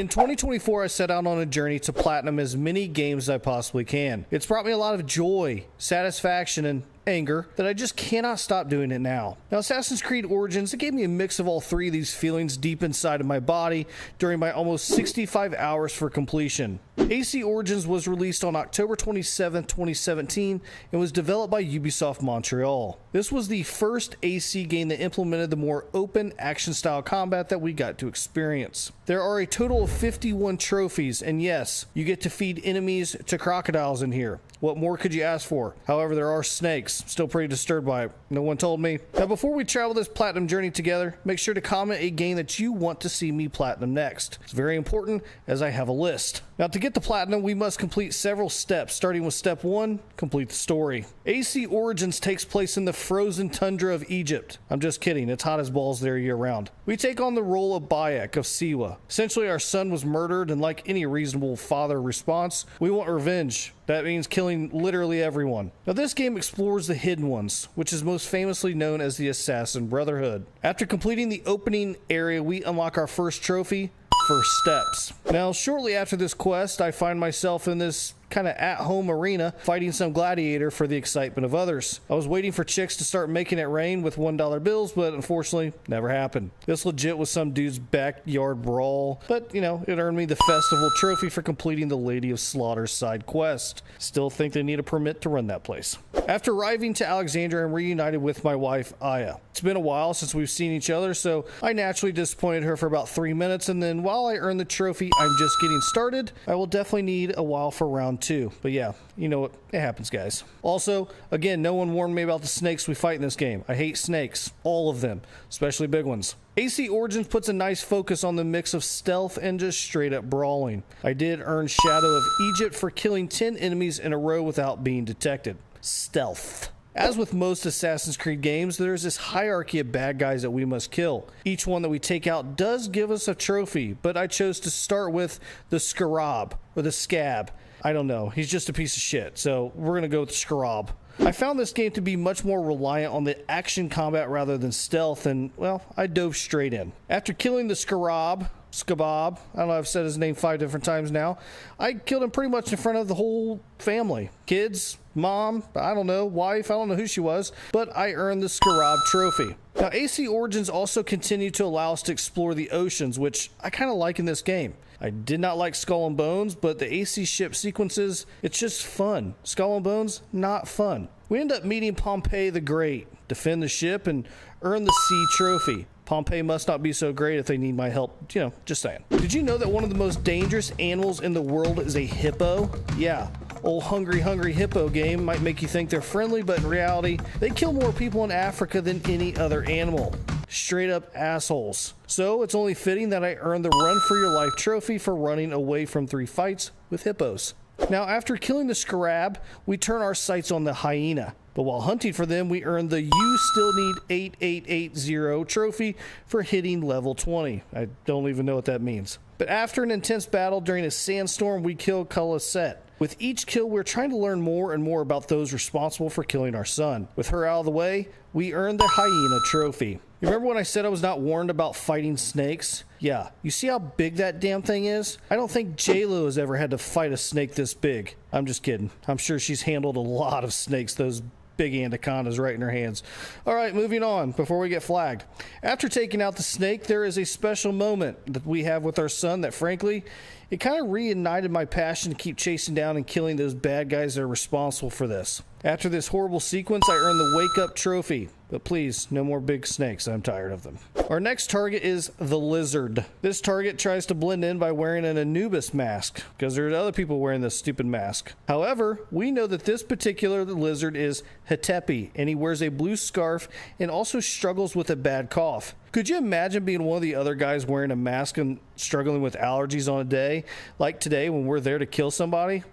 In 2024, I set out on a journey to platinum as many games as I possibly can. It's brought me a lot of joy, satisfaction, and anger that I just cannot stop doing it now. Now, Assassin's Creed Origins, it gave me a mix of all three of these feelings deep inside of my body during my almost 65 hours for completion. AC Origins was released on October 27, 2017 and was developed by Ubisoft Montreal. This was the first AC game that implemented the more open action style combat that we got to experience. There are a total of 51 trophies, and yes, you get to feed enemies to crocodiles in here. What more could you ask for? However, there are snakes. Still pretty disturbed by it. No one told me. Now, before we travel this platinum journey together, make sure to comment a game that you want to see me platinum next. It's very important as I have a list. Now, to get the platinum, we must complete several steps, starting with step 1, complete the story. AC Origins takes place in the frozen tundra of Egypt. I'm just kidding, it's hot as balls there year round. We take on the role of Bayek of Siwa. Essentially, our son was murdered, and like any reasonable father response, we want revenge. That means killing literally everyone. Now, this game explores the Hidden Ones, which is most famously known as the Assassin Brotherhood. After completing the opening area, we unlock our first trophy, First Steps. Now, shortly after this quest, I find myself in this kind of at-home arena fighting some gladiator for the excitement of others. I was waiting for chicks to start making it rain with $1 bills, but unfortunately never happened. This legit was some dude's backyard brawl, but you know, it earned me the festival trophy for completing the Lady of Slaughter's side quest. Still think they need a permit to run that place. After arriving to Alexandria, I'm reunited with my wife Aya. It's been a while since we've seen each other, so I naturally disappointed her for about 3 minutes, and then while I earn the trophy, I'm just getting started. I will definitely need a while for round 2. But yeah, you know what? It happens, guys. Also, again, no one warned me about the snakes we fight in this game. I hate snakes. All of them. Especially big ones. AC Origins puts a nice focus on the mix of stealth and just straight up brawling. I did earn Shadow of Egypt for killing 10 enemies in a row without being detected. Stealth. As with most Assassin's Creed games, there's this hierarchy of bad guys that we must kill. Each one that we take out does give us a trophy, but I chose to start with the Scarab, or the Scab. I don't know, he's just a piece of shit, so we're gonna go with the Scarab. I found this game to be much more reliant on the action combat rather than stealth, and, well, I dove straight in. After killing the Scabab, I don't know, I've said his name 5 different times now, I killed him pretty much in front of the whole family. Kids, mom, I don't know, wife, I don't know who she was, but I earned the Scarab trophy. Now, AC Origins also continued to allow us to explore the oceans, which I kind of like in this game. I did not like Skull and Bones, but the AC ship sequences, it's just fun. Skull and Bones, not fun. We end up meeting Pompey the Great, defend the ship, and earn the sea trophy. Pompey must not be so great if they need my help, you know, just saying. Did you know that one of the most dangerous animals in the world is a hippo? Yeah. Old Hungry Hippo game might make you think they're friendly, but in reality, they kill more people in Africa than any other animal. Straight up assholes. So it's only fitting that I earned the Run for Your Life trophy for running away from 3 fights with hippos. Now, after killing the Scarab, we turn our sights on the hyena. But while hunting for them, we earned the You Still Need 8880 trophy for hitting level 20. I don't even know what that means. But after an intense battle during a sandstorm, we kill Colisette. With each kill, we're trying to learn more and more about those responsible for killing our son. With her out of the way, we earned the hyena trophy. You remember when I said I was not warned about fighting snakes? Yeah, you see how big that damn thing is? I don't think J-Lo has ever had to fight a snake this big. I'm just kidding. I'm sure she's handled a lot of snakes, those big anacondas right in her hands. All right, moving on before we get flagged. After taking out the snake, there is a special moment that we have with our son that, frankly, it kind of reignited my passion to keep chasing down and killing those bad guys that are responsible for this. After this horrible sequence, I earned the Wake Up trophy. But please, no more big snakes. I'm tired of them. Our next target is the Lizard. This target tries to blend in by wearing an Anubis mask, because there are other people wearing this stupid mask. However, we know that this particular lizard is Hatepi, and he wears a blue scarf and also struggles with a bad cough. Could you imagine being one of the other guys wearing a mask and struggling with allergies on a day like today when we're there to kill somebody?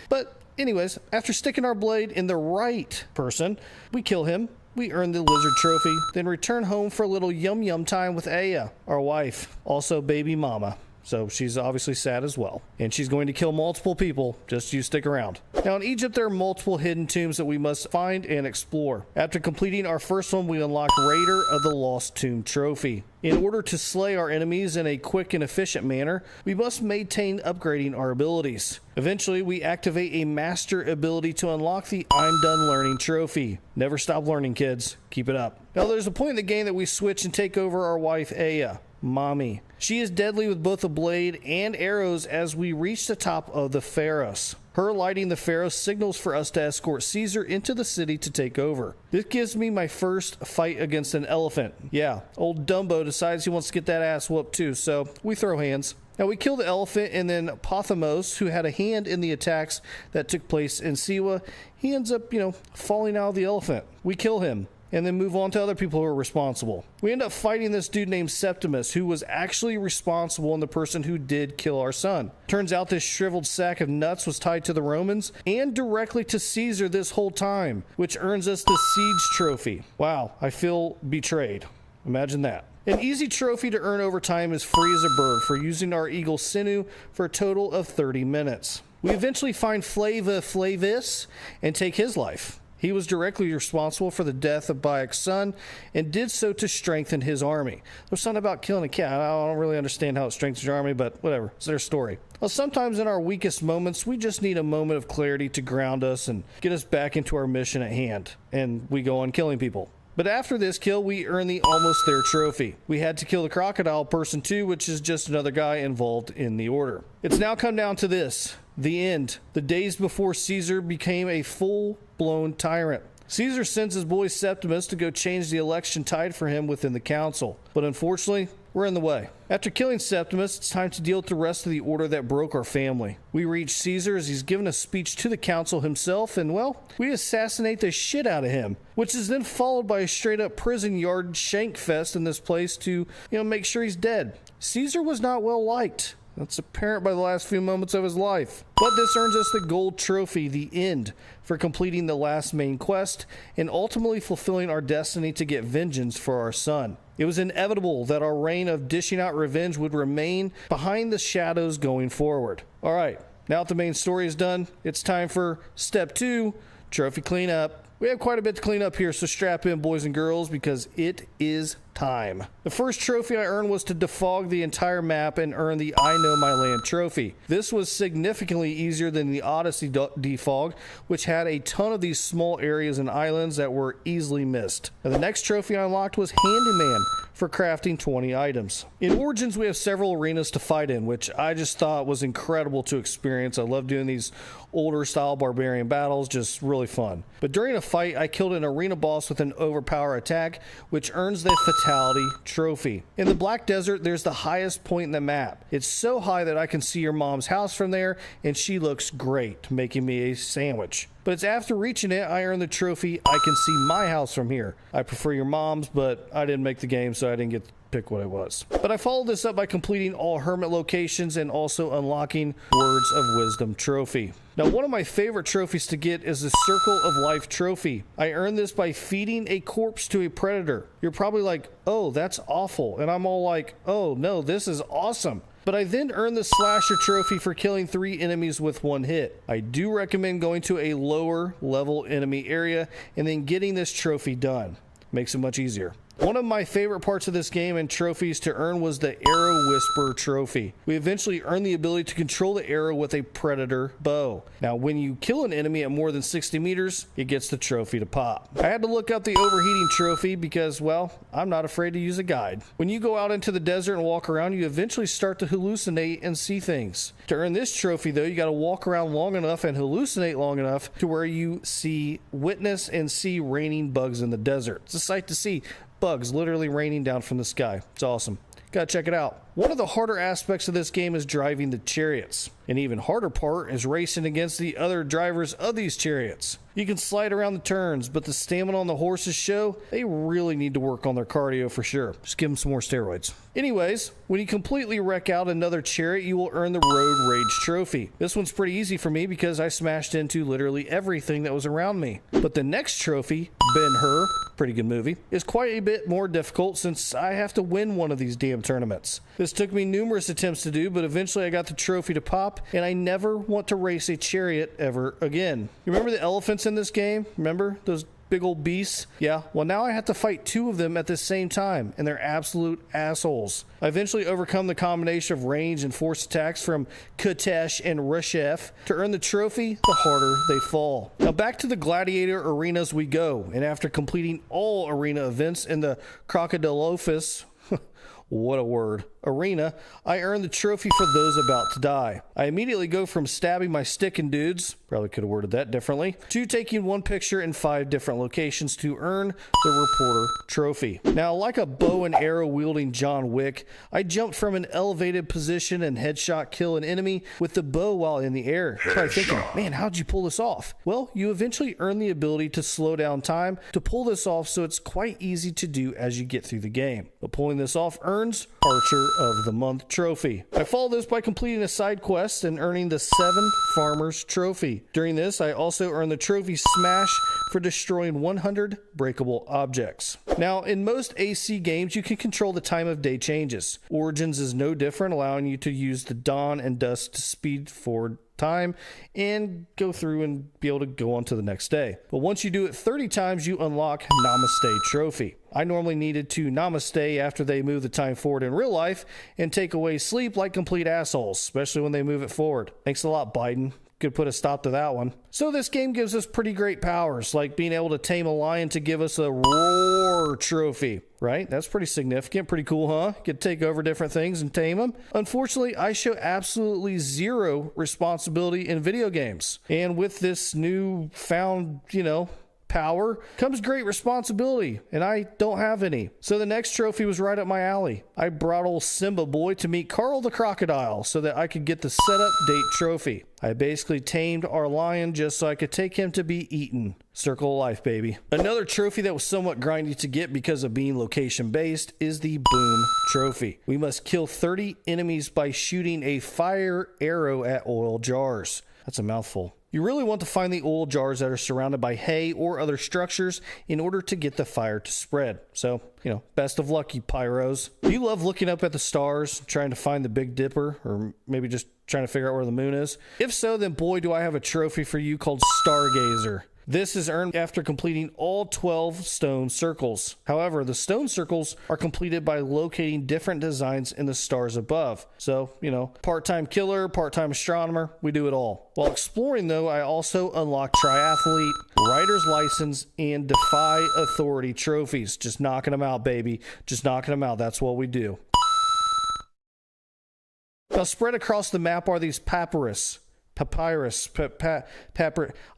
But anyways, after sticking our blade in the right person, we kill him. We earn the Lizard trophy, then return home for a little yum-yum time with Aya, our wife, also baby mama. so she's obviously sad as well. And she's going to kill multiple people, just you stick around. Now in Egypt there are multiple hidden tombs that we must find and explore. After completing our first one, we unlock Raider of the Lost Tomb trophy. In order to slay our enemies in a quick and efficient manner, we must maintain upgrading our abilities. Eventually, we activate a master ability to unlock the I'm Done Learning trophy. Never stop learning, kids. Keep it up. Now, there's a point in the game that we switch and take over our wife, Aya, Mommy. She is deadly with both a blade and arrows as we reach the top of the Pharos. Her lighting the Pharos signals for us to escort Caesar into the city to take over. This gives me my first fight against an elephant. Yeah, old Dumbo decides he wants to get that ass whooped too, so we throw hands. Now we kill the elephant, and then Pothamos, who had a hand in the attacks that took place in Siwa, he ends up, falling out of the elephant. We kill him, and then move on to other people who are responsible. We end up fighting this dude named Septimus, who was actually responsible and the person who did kill our son. Turns out this shriveled sack of nuts was tied to the Romans and directly to Caesar this whole time, which earns us the siege trophy. Wow, I feel betrayed. Imagine that. An easy trophy to earn over time is free as a bird for using our eagle Sinew for a total of 30 minutes. We eventually find Flava Flavis and take his life. He was directly responsible for the death of Bayek's son and did so to strengthen his army. There's something about killing a cat. I don't really understand how it strengthens your army, but whatever. It's their story. Well, sometimes in our weakest moments, we just need a moment of clarity to ground us and get us back into our mission at hand. And we go on killing people. But after this kill, we earn the Almost There trophy. We had to kill the crocodile person too, which is just another guy involved in the order. It's now come down to this. The end. The days before Caesar became a full-blown tyrant. Caesar sends his boy Septimus to go change the election tide for him within the council. But unfortunately, we're in the way. After killing Septimus, it's time to deal with the rest of the order that broke our family. We reach Caesar as he's given a speech to the council himself, and well, we assassinate the shit out of him, which is then followed by a straight-up prison yard shank fest in this place to, make sure he's dead. Caesar was not well liked. That's apparent by the last few moments of his life. But this earns us the gold trophy, the end, for completing the last main quest and ultimately fulfilling our destiny to get vengeance for our son. It was inevitable that our reign of dishing out revenge would remain behind the shadows going forward. All right, now that the main story is done, it's time for step 2, trophy cleanup. We have quite a bit to clean up here, so strap in, boys and girls, because it is time. The first trophy I earned was to defog the entire map and earn the I Know My Land trophy. This was significantly easier than the Odyssey defog, which had a ton of these small areas and islands that were easily missed. Now, the next trophy I unlocked was Handyman for crafting 20 items. In Origins, we have several arenas to fight in, which I just thought was incredible to experience. I love doing these older style barbarian battles, just really fun. But during a fight, I killed an arena boss with an overpower attack, which earns the Fatality trophy. In the Black Desert, there's the highest point in the map. It's so high that I can see your mom's house from there, and she looks great, making me a sandwich. But it's after reaching it, I earned the trophy, I can see my house from here. I prefer your mom's, but I didn't make the game, so I didn't get to pick what it was. But I followed this up by completing all hermit locations and also unlocking Words of Wisdom trophy. Now, one of my favorite trophies to get is the Circle of Life trophy. I earned this by feeding a corpse to a predator. You're probably like, oh, that's awful. And I'm all like, oh no, this is awesome. But I then earned the Slasher trophy for killing 3 enemies with 1 hit. I do recommend going to a lower level enemy area and then getting this trophy done. Makes it much easier. One of my favorite parts of this game and trophies to earn was the Arrow Whisperer trophy. We eventually earned the ability to control the arrow with a predator bow. Now, when you kill an enemy at more than 60 meters, it gets the trophy to pop. I had to look up the overheating trophy because, well, I'm not afraid to use a guide. When you go out into the desert and walk around, you eventually start to hallucinate and see things. To earn this trophy, though, you got to walk around long enough and hallucinate long enough to where you witness and see raining bugs in the desert. It's a sight to see. Bugs literally raining down from the sky. It's awesome. Gotta check it out. One of the harder aspects of this game is driving the chariots. An even harder part is racing against the other drivers of these chariots. You can slide around the turns, but the stamina on the horses show they really need to work on their cardio for sure. Just give them some more steroids. Anyways, when you completely wreck out another chariot, you will earn the Road Rage trophy. This one's pretty easy for me because I smashed into literally everything that was around me. But the next trophy, Ben-Hur, pretty good movie, is quite a bit more difficult since I have to win one of these damn tournaments. This took me numerous attempts to do, but eventually I got the trophy to pop, and I never want to race a chariot ever again. You remember the elephants in this game? Remember those big old beasts? Yeah, well now I have to fight two of them at the same time, and they're absolute assholes. I eventually overcome the combination of range and force attacks from Kutesh and Reshef to earn the trophy. The harder they fall. Now back to the gladiator arenas we go, and after completing all arena events in the Crocodilophus, what a word, arena, I earned the trophy for those about to die. I immediately go from stabbing my stick and dudes, probably could have worded that differently, to taking one picture in 5 different locations to earn the reporter trophy. Now, like a bow and arrow wielding John Wick, I jumped from an elevated position and headshot kill an enemy with the bow while in the air. Probably thinking, man, how'd you pull this off? Well, you eventually earn the ability to slow down time to pull this off, so it's quite easy to do as you get through the game. But pulling this off earns Archer of the Month trophy. I follow this by completing a side quest and earning the 7 Farmers trophy. During this, I also earned the trophy Smash for destroying 100 breakable objects. Now, in most AC games, you can control the time of day changes. Origins is no different, allowing you to use the dawn and dusk to speed forward time and go through and be able to go on to the next day. But once you do it 30 times, you unlock Namaste trophy. I normally needed to Namaste after they move the time forward in real life and take away sleep like complete assholes, especially when they move it forward. Thanks a lot, Biden. Could put a stop to that one. So this game gives us pretty great powers, like being able to tame a lion to give us a roar trophy, right? That's pretty significant, pretty cool, huh? Get to take over different things and tame them. Unfortunately, I show absolutely zero responsibility in video games. And with this new found, power comes great responsibility, and I don't have any. So the next trophy was right up my alley. I brought old Simba boy to meet Carl the crocodile so that I could get the setup date trophy. I basically tamed our lion just so I could take him to be eaten. Circle of life, baby. Another trophy that was somewhat grindy to get because of being location based is the Boom trophy. We must kill 30 enemies by shooting a fire arrow at oil jars. That's a mouthful. You really want to find the oil jars that are surrounded by hay or other structures in order to get the fire to spread. So, best of luck, you pyros. Do you love looking up at the stars, trying to find the Big Dipper, or maybe just trying to figure out where the moon is? If so, then boy, do I have a trophy for you called Stargazer. This is earned after completing all 12 stone circles. However, the stone circles are completed by locating different designs in the stars above. So, part-time killer, part-time astronomer, we do it all. While exploring, though, I also unlock triathlete, rider's license, and defy authority trophies. Just knocking them out, baby. Just knocking them out. That's what we do. Now, spread across the map are these papyrus. I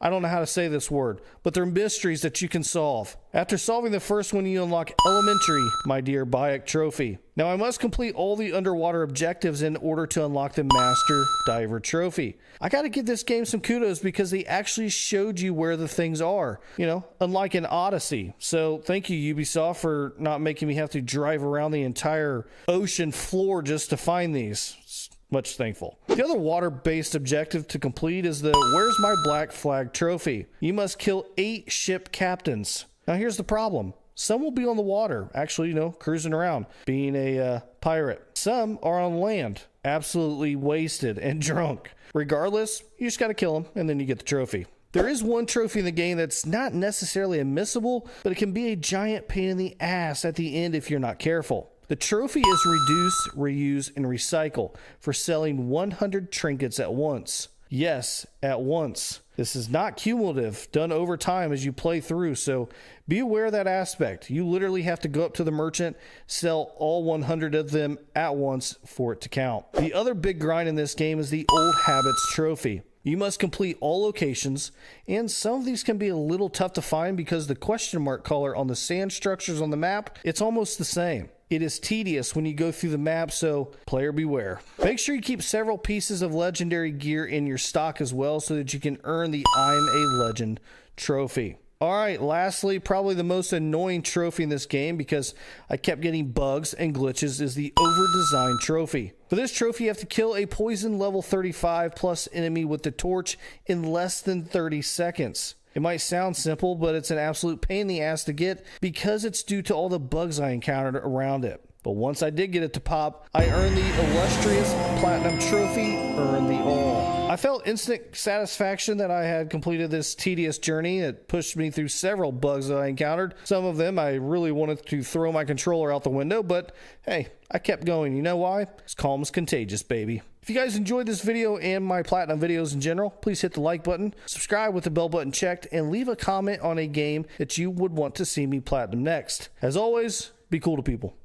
don't know how to say this word, but they're mysteries that you can solve. After solving the first one, you unlock Elementary, my dear Bayek trophy. Now, I must complete all the underwater objectives in order to unlock the Master Diver trophy. I gotta give this game some kudos because they actually showed you where the things are, unlike in Odyssey. So thank you, Ubisoft, for not making me have to drive around the entire ocean floor just to find these. Much thankful. The other water-based objective to complete is the Where's My Black Flag trophy. You must kill 8 ship captains. Now here's the problem. Some will be on the water, actually, cruising around, being a pirate. Some are on land, absolutely wasted and drunk. Regardless, you just gotta kill them, and then you get the trophy. There is one trophy in the game that's not necessarily unmissable, but it can be a giant pain in the ass at the end if you're not careful. The trophy is reduce, reuse, and recycle for selling 100 trinkets at once. Yes, at once. This is not cumulative, done over time as you play through, so be aware of that aspect. You literally have to go up to the merchant, sell all 100 of them at once for it to count. The other big grind in this game is the Old Habits trophy. You must complete all locations, and some of these can be a little tough to find because the question mark color on the sand structures on the map, it's almost the same. It is tedious when you go through the map, so player beware. Make sure you keep several pieces of legendary gear in your stock as well so that you can earn the I'm a Legend trophy. Alright, lastly, probably the most annoying trophy in this game because I kept getting bugs and glitches is the Over-Design trophy. For this trophy, you have to kill a poison level 35 plus enemy with the torch in less than 30 seconds. It might sound simple, but it's an absolute pain in the ass to get because it's due to all the bugs I encountered around it. But once I did get it to pop, I earned the illustrious Platinum Trophy, earned the all. I felt instant satisfaction that I had completed this tedious journey. It pushed me through several bugs that I encountered. Some of them I really wanted to throw my controller out the window, but hey, I kept going. You know why? It's calm is contagious, baby. If you guys enjoyed this video and my Platinum videos in general, please hit the like button, subscribe with the bell button checked, and leave a comment on a game that you would want to see me Platinum next. As always, be cool to people.